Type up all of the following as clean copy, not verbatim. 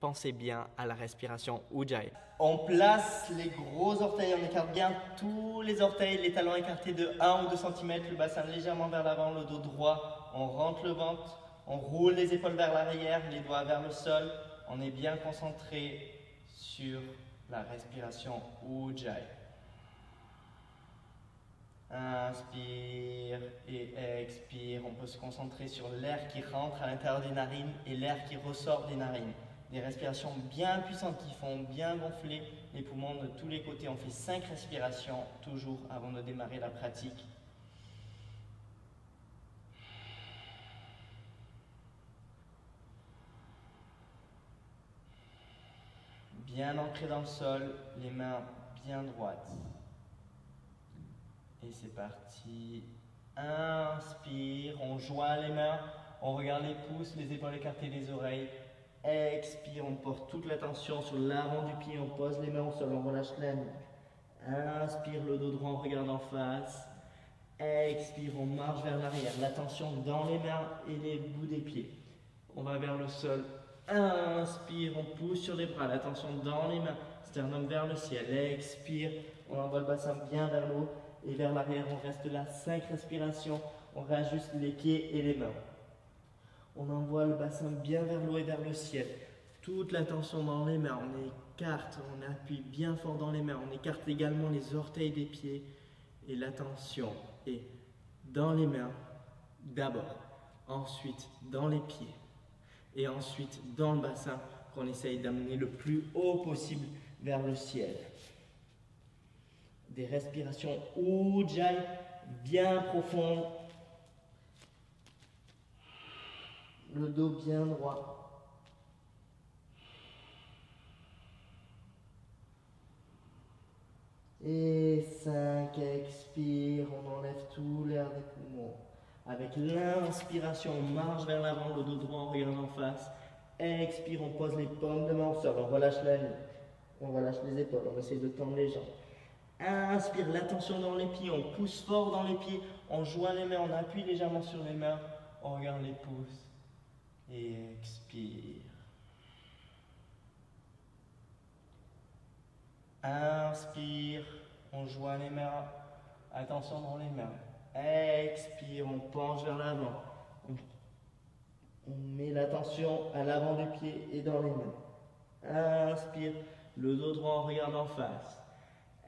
pensez bien à la respiration Ujjayi. On place les gros orteils, on écarte bien tous les orteils, les talons écartés de 1 ou 2 cm, le bassin légèrement vers l'avant, le dos droit, on rentre le ventre, on roule les épaules vers l'arrière, les doigts vers le sol, on est bien concentré sur la respiration Ujjayi. Inspire et expire, on peut se concentrer sur l'air qui rentre à l'intérieur des narines et l'air qui ressort des narines. Des respirations bien puissantes qui font bien gonfler les poumons de tous les côtés. On fait 5 respirations toujours avant de démarrer la pratique. Bien ancré dans le sol, les mains bien droites. Et c'est parti. Inspire, on joint les mains, on regarde les pouces, les épaules écartées des oreilles. Expire, on porte toute l'attention sur l'avant du pied, on pose les mains au sol, on relâche la nuque. Inspire, le dos droit, on regarde en face. Expire, on marche vers l'arrière, l'attention dans les mains et les bouts des pieds. On va vers le sol. Inspire, on pousse sur les bras, l'attention dans les mains, sternum vers le ciel. Expire, on envoie le bassin bien vers le haut et vers l'arrière. On reste là, 5 respirations, on réajuste les pieds et les mains. On envoie le bassin bien vers le haut et vers le ciel. Toute l'attention dans les mains, on écarte, on appuie bien fort dans les mains. On écarte également les orteils des pieds et l'attention est dans les mains d'abord, ensuite dans les pieds et ensuite dans le bassin qu'on essaye d'amener le plus haut possible vers le ciel. Des respirations Ujjayi bien profondes. Le dos bien droit. Et 5, expire, on enlève tout l'air des poumons. Avec l'inspiration, on marche vers l'avant, le dos droit, on regarde en face. Expire, on pose les paumes de main au sol, on relâche la nuque. On relâche les épaules, on essaie de tendre les jambes. Inspire, l'attention dans les pieds, on pousse fort dans les pieds, on joint les mains, on appuie légèrement sur les mains, on regarde les pouces. Et expire. Inspire, on joint les mains, attention dans les mains. Expire, on penche vers l'avant. On met l'attention à l'avant du pied et dans les mains. Inspire, le dos droit, on regarde en face.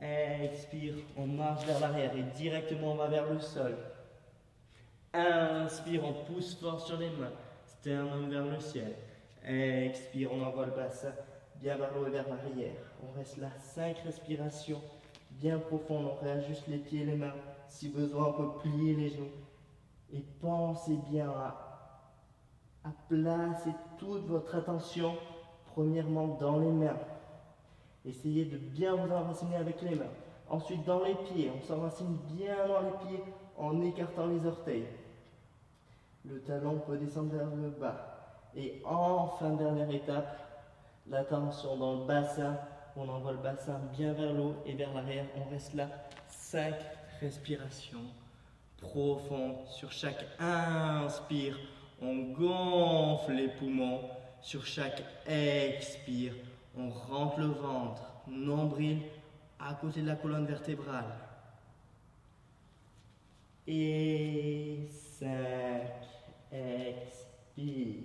Expire, on marche vers l'arrière et directement on va vers le sol. Inspire, on pousse fort sur les mains. Sternum vers le ciel. Expire, on envoie le bassin bien vers le haut et vers l'arrière. On reste là, 5 respirations bien profondes. On réajuste les pieds et les mains. Si besoin, on peut plier les genoux. Et pensez bien à placer toute votre attention, premièrement dans les mains. Essayez de bien vous enraciner avec les mains. Ensuite, dans les pieds, on s'enracine bien dans les pieds en écartant les orteils. Le talon peut descendre vers le bas. Et enfin, dernière étape, l'attention dans le bassin. On envoie le bassin bien vers le haut et vers l'arrière. On reste là, 5 respirations profondes. Sur chaque inspire, on gonfle les poumons. Sur chaque expire, on rentre le ventre, nombril à côté de la colonne vertébrale. Et 5, expire.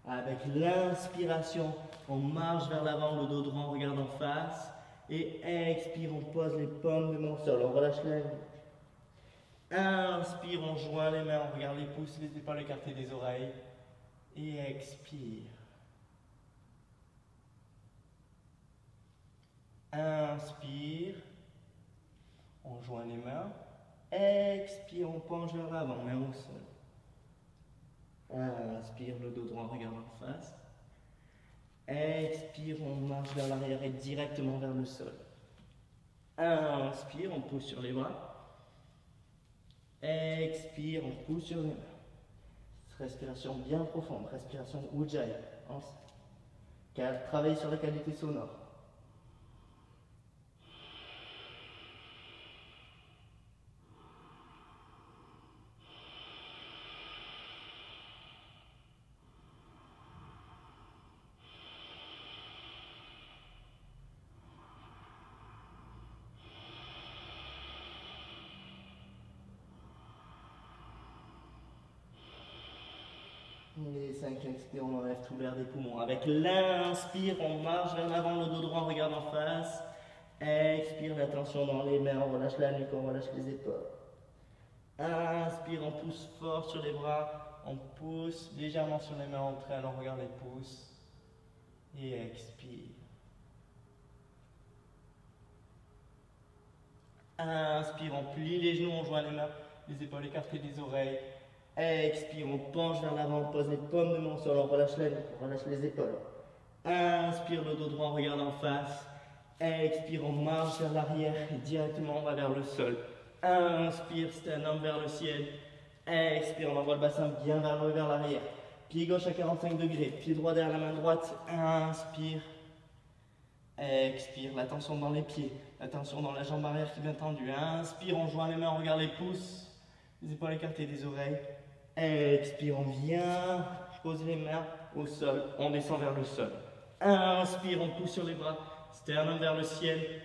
Avec l'inspiration, on marche vers l'avant, le dos droit, on regarde en face. Et expire, on pose les paumes de main au sol, on relâche la nuque. Inspire, on joint les mains, on regarde les pouces, les épaules écartées des oreilles. Et expire. Inspire, on joint les mains. Expire, on penche vers l'avant, main au sol. Inspire, le dos droit, regarde en face. Expire, on marche vers l'arrière et directement vers le sol. Inspire, on pousse sur les bras. Expire, on pousse sur les mains. Respiration bien profonde, respiration Ujjayi. Travaille sur la qualité sonore. Les 5 expire, on enlève tout l'air des poumons. Avec l'inspire, on marche vers l'avant, le dos droit, on regarde en face. Expire, la tension dans les mains, on relâche la nuque, on relâche les épaules. Inspire, on pousse fort sur les bras, on pousse légèrement sur les mains, on traîne, on regarde les pouces. Et expire. Inspire, on plie les genoux, on joint les mains, les épaules écartées des oreilles. Expire, on penche vers l'avant, on pose les paumes de main au sol, on relâche la nuque, on relâche les épaules. Inspire, le dos droit, on regarde en face. Expire, on marche vers l'arrière et directement on va vers le sol. Inspire, sternum vers le ciel. Expire, on envoie le bassin bien vers le haut, vers l'arrière. Pied gauche à 45 degrés, pied droit derrière la main droite. Inspire. Expire, la tension dans les pieds, la tension dans la jambe arrière qui est bien tendue. Inspire, on joint les mains, on regarde les pouces, les épaules écartées des oreilles. Expire, on vient poser les mains au sol, on descend vers le sol. Inspire, on pousse sur les bras, sternum vers le ciel.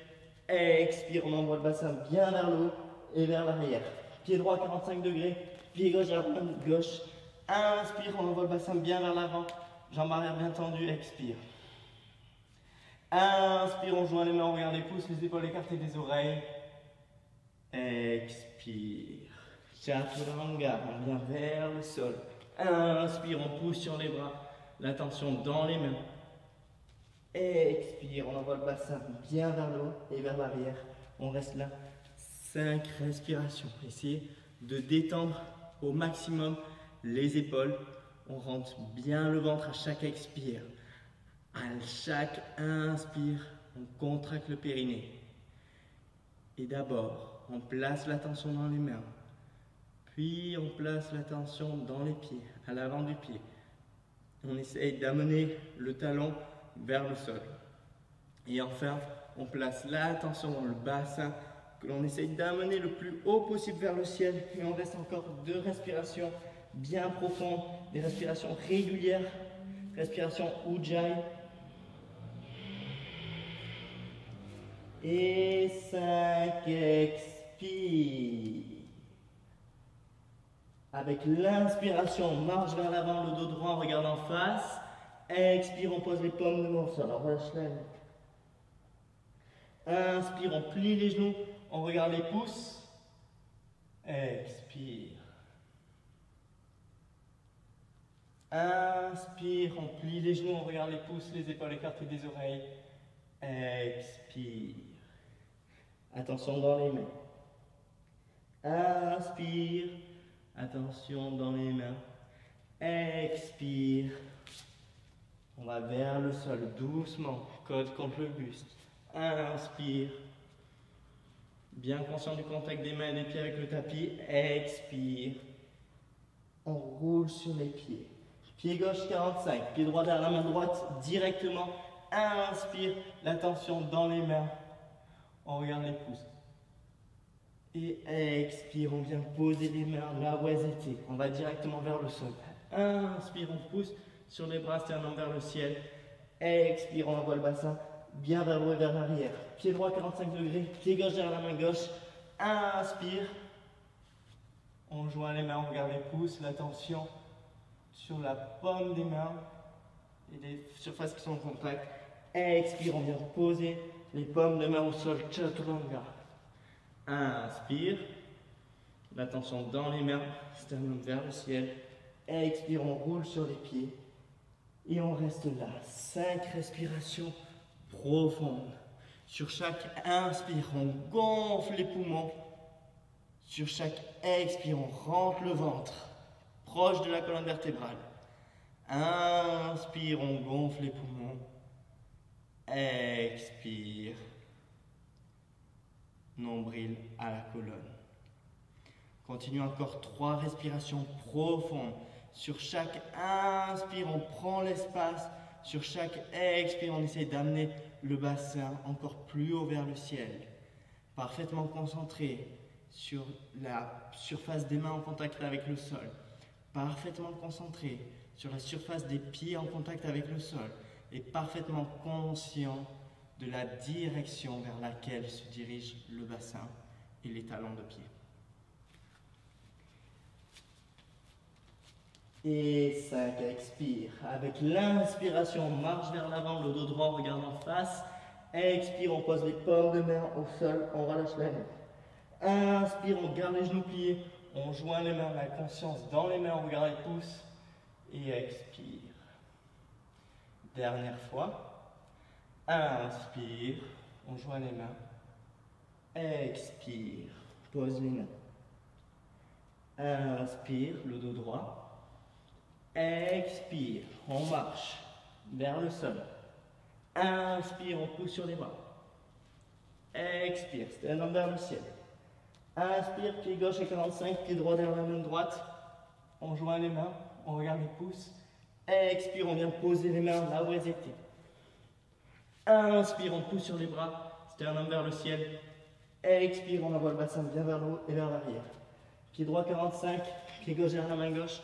Expire, on envoie le bassin bien vers le haut et vers l'arrière. Pied droit à 45 degrés, pied gauche à la main gauche. Inspire, on envoie le bassin bien vers l'avant, jambe arrière bien tendue, expire. Inspire, on joint les mains, on regarde les pouces, les épaules écartées des oreilles. Expire. Chaturanga, on vient vers le sol. Inspire, on pousse sur les bras, la tension dans les mains. Expire, on envoie le bassin bien vers le haut et vers l'arrière. On reste là. 5 respirations. Essayez de détendre au maximum les épaules. On rentre bien le ventre à chaque expire. À chaque inspire, on contracte le périnée. Et d'abord, on place la tension dans les mains. Puis, on place la tension dans les pieds, à l'avant du pied. On essaye d'amener le talon vers le sol. Et enfin, on place la tension dans le bassin, que l'on essaye d'amener le plus haut possible vers le ciel. Et on reste encore 2 respirations bien profondes, des respirations régulières. Respiration Ujjayi. Et 5, expire. Avec l'inspiration, on marche vers l'avant, le dos droit, on regarde en face. Expire, on pose les paumes de main au sol, on relâche la nuque. Inspire, on plie les genoux, on regarde les pouces. Expire. Inspire, on plie les genoux, on regarde les pouces, les épaules écartées des oreilles. Expire. Attention dans les mains. Inspire. Attention dans les mains. Expire. On va vers le sol doucement, côte contre le buste. Inspire. Bien conscient du contact des mains et des pieds avec le tapis. Expire. On roule sur les pieds. Pied gauche 45, pied droit derrière la main droite directement. Inspire, la tension dans les mains. On regarde les pouces. Et expire, on vient poser les mains là où elles étaient. On va directement vers le sol. Inspire, on pousse sur les bras, sternum vers le ciel. Expire, on envoie le bassin bien vers le haut et vers l'arrière. Pied droit 45 degrés, pied gauche derrière la main gauche. Inspire. On joint les mains, on regarde les pouces, la tension sur la paume des mains et les surfaces qui sont en contact. Expire, on vient poser les paumes de main au sol, Chaturanga. Inspire, la tension dans les mains, sternum vers le ciel. Expire, on roule sur les pieds et on reste là. 5 respirations profondes. Sur chaque inspire, on gonfle les poumons. Sur chaque expire, on rentre le ventre proche de la colonne vertébrale. Inspire, on gonfle les poumons. Expire. Nombril à la colonne. Continue encore 3 respirations profondes. Sur chaque inspire, on prend l'espace. Sur chaque expire, on essaie d'amener le bassin encore plus haut vers le ciel. Parfaitement concentré sur la surface des mains en contact avec le sol. Parfaitement concentré sur la surface des pieds en contact avec le sol. Et parfaitement conscient de la direction vers laquelle se dirige le bassin et les talons de pied. Et 5, expire. Avec l'inspiration, on marche vers l'avant, le dos droit, on regarde en face. Expire, on pose les paumes de main au sol, on relâche la nuque. Inspire, on garde les genoux pliés, on joint les mains, la conscience dans les mains, on regarde les pouces. Et expire. Dernière fois. Inspire, on joint les mains. Expire, pose les mains. Inspire, le dos droit. Expire, on marche vers le sol. Inspire, on pousse sur les bras. Expire, stand up vers le ciel. Inspire, pied gauche à 45, pied droit derrière la main droite. On joint les mains, on regarde les pouces. Expire, on vient poser les mains là où elles étaient. Inspire, on pousse sur les bras, sternum vers le ciel. Expire, on envoie le bassin bien vers le haut et vers l'arrière. Pied droit 45, pied gauche derrière la main gauche.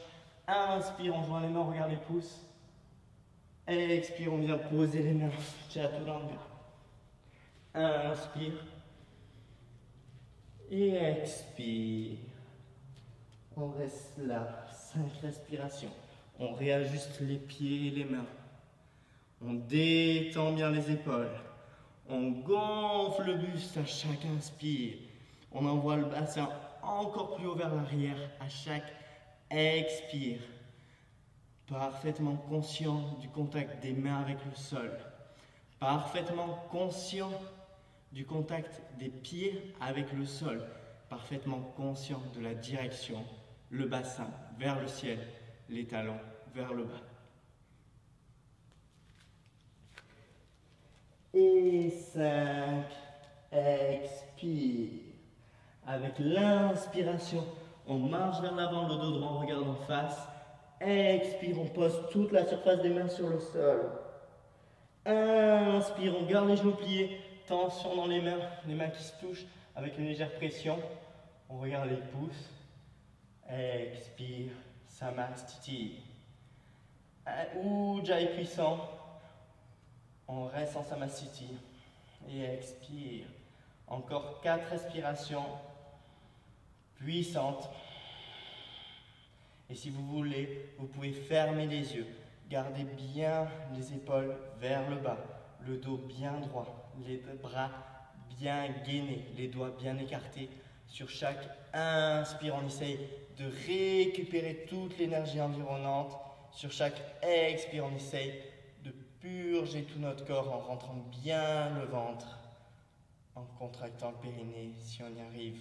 Inspire, on joint les mains, on regarde les pouces. Expire, on vient poser les mains, chaturanga. Inspire. Et expire. On reste là, 5 respirations. On réajuste les pieds et les mains. On détend bien les épaules. On gonfle le buste à chaque inspire. On envoie le bassin encore plus haut vers l'arrière à chaque expire. Parfaitement conscient du contact des mains avec le sol. Parfaitement conscient du contact des pieds avec le sol. Parfaitement conscient de la direction. Le bassin vers le ciel, les talons vers le bas. Et 5, expire. Avec l'inspiration, on marche vers l'avant, le dos droit, on regarde en face. Expire, on pose toute la surface des mains sur le sol. Inspire, on garde les genoux pliés, tension dans les mains qui se touchent avec une légère pression. On regarde les pouces. Expire, Samastiti. Ujjayi puissant. On reste en Samastiti. Et expire. Encore 4 respirations puissantes. Et si vous voulez, vous pouvez fermer les yeux. Gardez bien les épaules vers le bas. Le dos bien droit. Les bras bien gainés. Les doigts bien écartés. Sur chaque inspire, on essaye de récupérer toute l'énergie environnante. Sur chaque expire, on essaye de purger tout notre corps en rentrant bien le ventre, en contractant le périnée si on y arrive.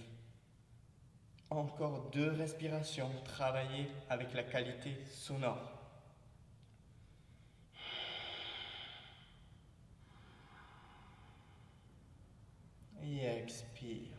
Encore 2 respirations, travaillez avec la qualité sonore. Et expire.